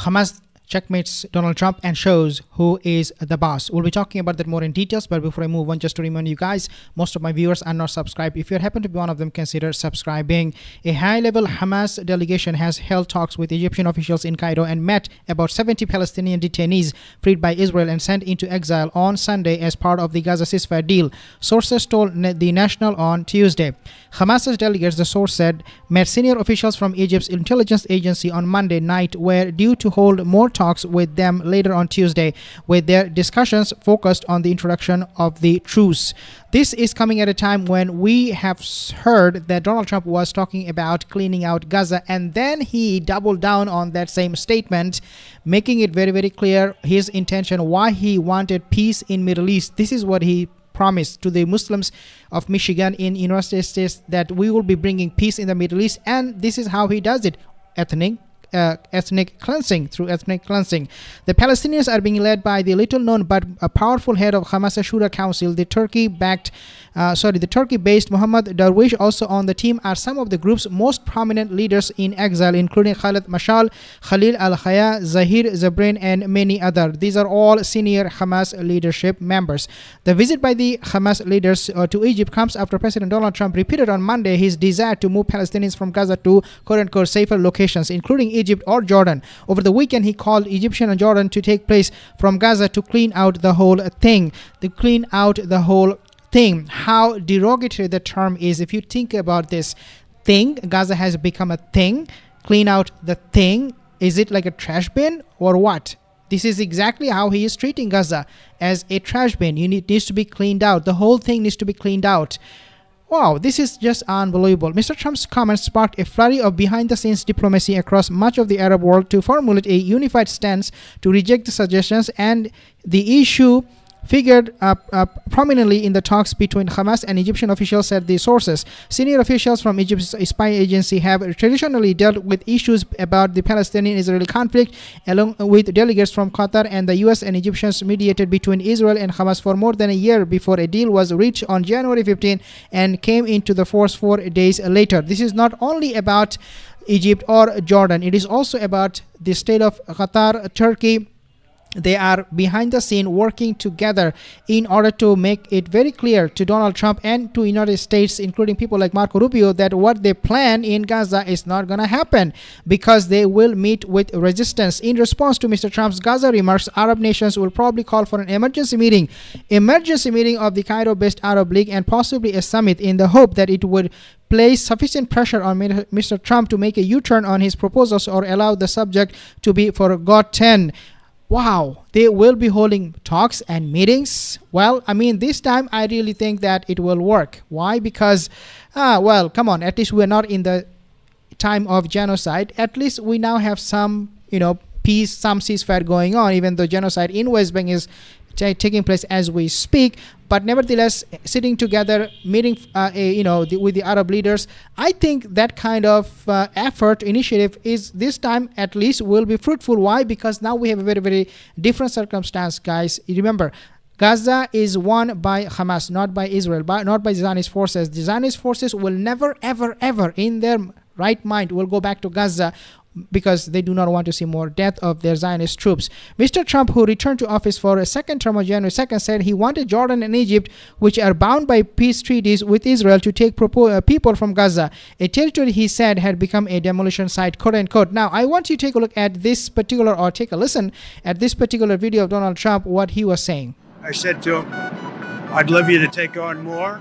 Hamas checkmates Donald Trump and shows who is the boss. We'll be talking about that more in details, but before I move on, just to remind you guys, most of my viewers are not subscribed. If you happen to be one of them, consider subscribing. A high-level Hamas delegation has held talks with Egyptian officials in Cairo and met about 70 Palestinian detainees freed by Israel and sent into exile on Sunday as part of the Gaza ceasefire deal, sources told the National on Tuesday. Hamas's delegates, the source said, met senior officials from Egypt's intelligence agency on Monday night, were due to hold more talks with them later on Tuesday, with their discussions focused on the introduction of the truce. This is coming at a time when we have heard that Donald Trump was talking about cleaning out Gaza, and then he doubled down on that same statement, making it very, very clear his intention, why he wanted peace in Middle East. This is what he promised to the Muslims of Michigan in United States, that we will be bringing peace in the Middle East, and this is how he does it: ethnic cleansing. Through ethnic cleansing, the Palestinians are being led by the little-known but a powerful head of Hamas Shura Council, the Turkey-based Mahmud Darwish. Also on the team are some of the group's most prominent leaders in exile, including Khalid Mashal, Khalil Al-Khaya, Zahir Zabrin, and many others. These are all senior Hamas leadership members. The visit by the Hamas leaders to Egypt comes after President Donald Trump repeated on Monday his desire to move Palestinians from Gaza to quote-unquote safer locations, including Egypt or Jordan. Over the weekend, he called Egyptian and Jordan to take place from Gaza to clean out the whole thing. How derogatory the term is. If you think about this thing, Gaza has become a thing. Clean out the thing. Is it like a trash bin or what? This is exactly how he is treating Gaza, as a trash bin. It needs to be cleaned out. The whole thing needs to be cleaned out. Wow, this is just unbelievable. Mr. Trump's comments sparked a flurry of behind-the-scenes diplomacy across much of the Arab world to formulate a unified stance to reject the suggestions, and the issue figured prominently in the talks between Hamas and Egyptian officials, said the sources. Senior officials from Egypt's spy agency have traditionally dealt with issues about the Palestinian-Israeli conflict, along with delegates from Qatar and the US and Egyptians mediated between Israel and Hamas for more than a year before a deal was reached on January 15 and came into the force 4 days later. This is not only about Egypt or Jordan, it is also about the state of Qatar, Turkey. They are behind the scene working together in order to make it very clear to Donald Trump and to United States, including people like Marco Rubio, that what they plan in Gaza is not going to happen, because they will meet with resistance. In response to Mr. Trump's Gaza remarks, Arab nations will probably call for an emergency meeting of the Cairo-based Arab League, and possibly a summit, in the hope that it would place sufficient pressure on Mr. Trump to make a U-turn on his proposals or allow the subject to be forgotten. Wow, they will be holding talks and meetings. Well, I mean, this time I really think that it will work. Why? Because, well, come on, at least we're not in the time of genocide. At least we now have some, peace, some ceasefire going on, even though genocide in West Bank is taking place as we speak. But nevertheless, sitting together, meeting, with the Arab leaders, I think that kind of initiative is this time at least will be fruitful. Why? Because now we have a very, very different circumstance, guys. Remember, Gaza is won by Hamas, not by Israel, not by Zionist forces. The Zionist forces will never, ever, ever, in their right mind, will go back to Gaza, because they do not want to see more death of their Zionist troops. Mr. Trump, who returned to office for a second term on January 2nd, said he wanted Jordan and Egypt, which are bound by peace treaties with Israel, to take people from Gaza, a territory he said had become a demolition site, quote unquote. Now, I want you to take a look at this particular, or take a listen at this particular video of Donald Trump, what he was saying. I said to him, I'd love you to take on more,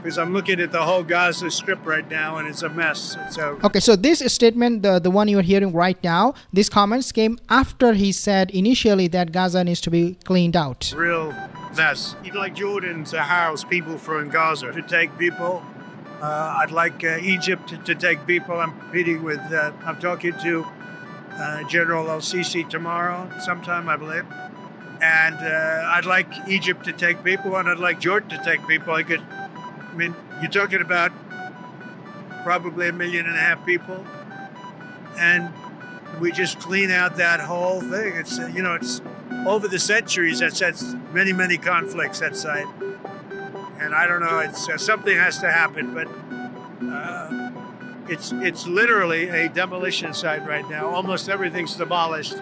because I'm looking at the whole Gaza Strip right now, and it's a mess. Okay, so this statement, the one you're hearing right now, these comments came after he said initially that Gaza needs to be cleaned out. Real mess. He'd like Jordan to house people from Gaza, to take people. I'd like Egypt to take people. I'm talking to General El-Sisi tomorrow, sometime, I believe. And I'd like Egypt to take people, and I'd like Jordan to take people. You're talking about probably 1.5 million people, and we just clean out that whole thing. It's it's over the centuries that's many, many conflicts, that site. And I don't know, it's something has to happen, but it's literally a demolition site right now. Almost everything's demolished.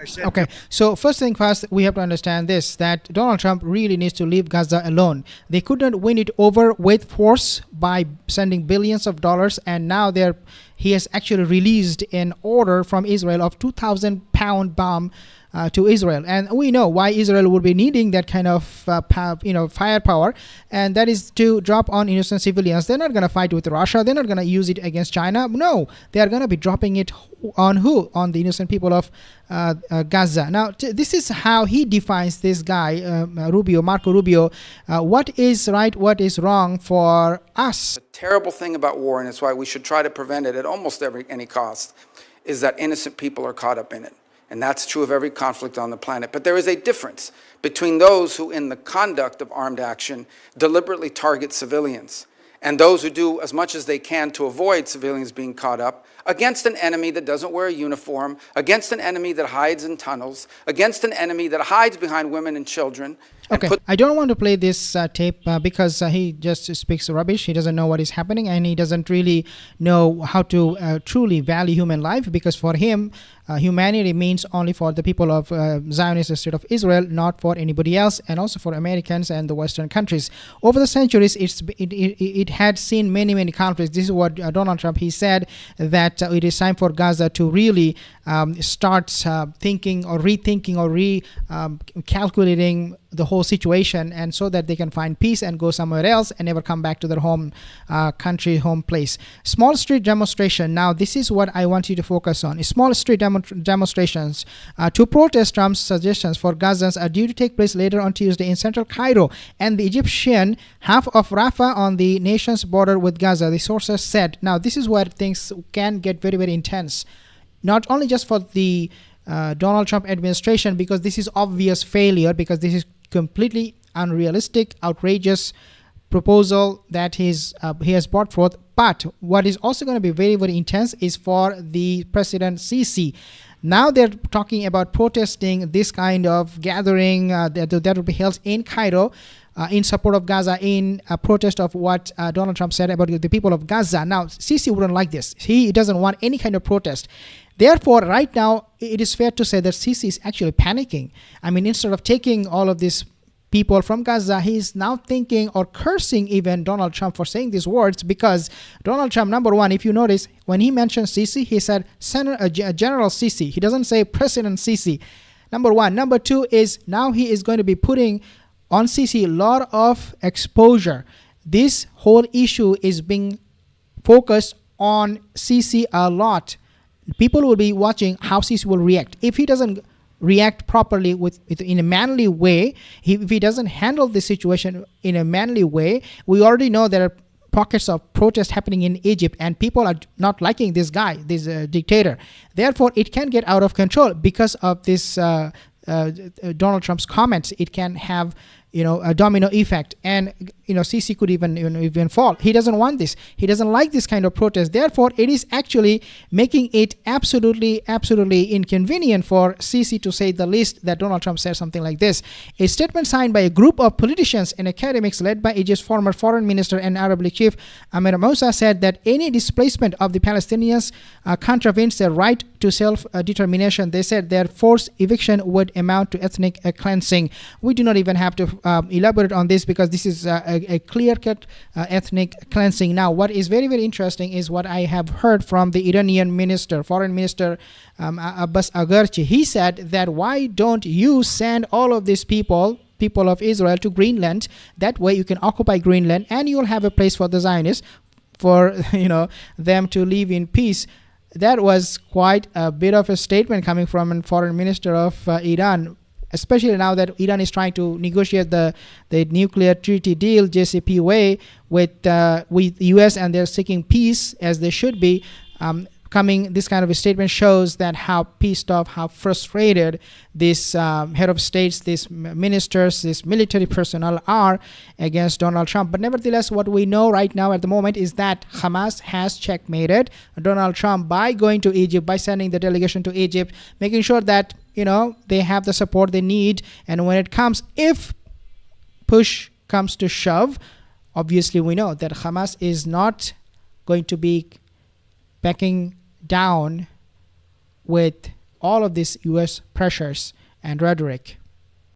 I said Okay, so first thing first, we have to understand this, that Donald Trump really needs to leave Gaza alone. They couldn't win it over with force by sending billions of dollars, and now he has actually released an order from Israel of 2,000-pound bomb to Israel, and we know why Israel would be needing that kind of firepower, and that is to drop on innocent civilians. They're not going to fight with Russia. They're not going to use it against China. No, they are going to be dropping it on who? On the innocent people of Gaza. Now, this is how he defines this guy, Marco Rubio. What is right? What is wrong for us? The terrible thing about war, and it's why we should try to prevent it at almost any cost, is that innocent people are caught up in it. And that's true of every conflict on the planet. But there is a difference between those who, in the conduct of armed action, deliberately target civilians, and those who do as much as they can to avoid civilians being caught up against an enemy that doesn't wear a uniform, against an enemy that hides in tunnels, against an enemy that hides behind women and children. Okay, I don't want to play this tape because he just speaks rubbish. He doesn't know what is happening, and he doesn't really know how to truly value human life, because for him, humanity means only for the people of Zionist state of Israel, not for anybody else, and also for Americans and the Western countries. Over the centuries, it had seen many conflicts. This is what Donald Trump, he said that it is time for Gaza to really start thinking or rethinking or recalculating the whole situation, and so that they can find peace and go somewhere else and never come back to their home country, home place. Small street demonstration. Now, this is what I want you to focus on. Small street demonstrations to protest Trump's suggestions for Gazans are due to take place later on Tuesday in central Cairo and the Egyptian half of Rafah on the nation's border with Gaza, the sources said. Now, this is where things can get very intense. Not only just for the Donald Trump administration, because this is obvious failure, because this is completely unrealistic, outrageous proposal that he has brought forth. But what is also going to be very intense is for the President Sisi. Now they're talking about protesting this kind of gathering that will be held in Cairo in support of Gaza, in a protest of what Donald Trump said about the people of Gaza. Now, Sisi wouldn't like this. He doesn't want any kind of protest. Therefore, right now, it is fair to say that Sisi is actually panicking. I mean, instead of taking all of these people from Gaza, he is now thinking or cursing even Donald Trump for saying these words, because Donald Trump, number one, if you notice, when he mentioned Sisi, he said General Sisi. He doesn't say President Sisi. Number one. Number two is now he is going to be putting on Sisi a lot of exposure. This whole issue is being focused on Sisi a lot. People will be watching how Sisi will react. If he doesn't react properly in a manly way, if he doesn't handle the situation in a manly way, we already know there are pockets of protest happening in Egypt, and people are not liking this guy, this dictator. Therefore, it can get out of control because of this Donald Trump's comments. It can have a domino effect, and Sisi could even fall. He doesn't want this. He doesn't like this kind of protest. Therefore, it is actually making it absolutely inconvenient for Sisi, to say the least, that Donald Trump said something like this. A statement signed by a group of politicians and academics led by Egypt's former foreign minister and Arab League chief Amir Moussa said that any displacement of the Palestinians contravenes their right to self-determination. They said their forced eviction would amount to ethnic cleansing. We do not even have to elaborate on this, because this is a clear-cut ethnic cleansing. Now, what is very interesting is what I have heard from the Iranian foreign minister Abbas Agharchi. He said that why don't you send all of these people of Israel to Greenland? That way you can occupy Greenland and you'll have a place for the Zionists, for them to live in peace. That was quite a bit of a statement coming from a foreign minister of Iran, especially now that Iran is trying to negotiate the nuclear treaty deal, JCPOA, with US, and they're seeking peace, as they should be. This kind of a statement shows that how pissed off, how frustrated this head of states, these ministers, this military personnel are against Donald Trump. But nevertheless, what we know right now at the moment is that Hamas has checkmated Donald Trump by going to Egypt, by sending the delegation to Egypt, making sure that they have the support they need. And when it comes, if push comes to shove, obviously we know that Hamas is not going to be backing down with all of these US pressures and rhetoric.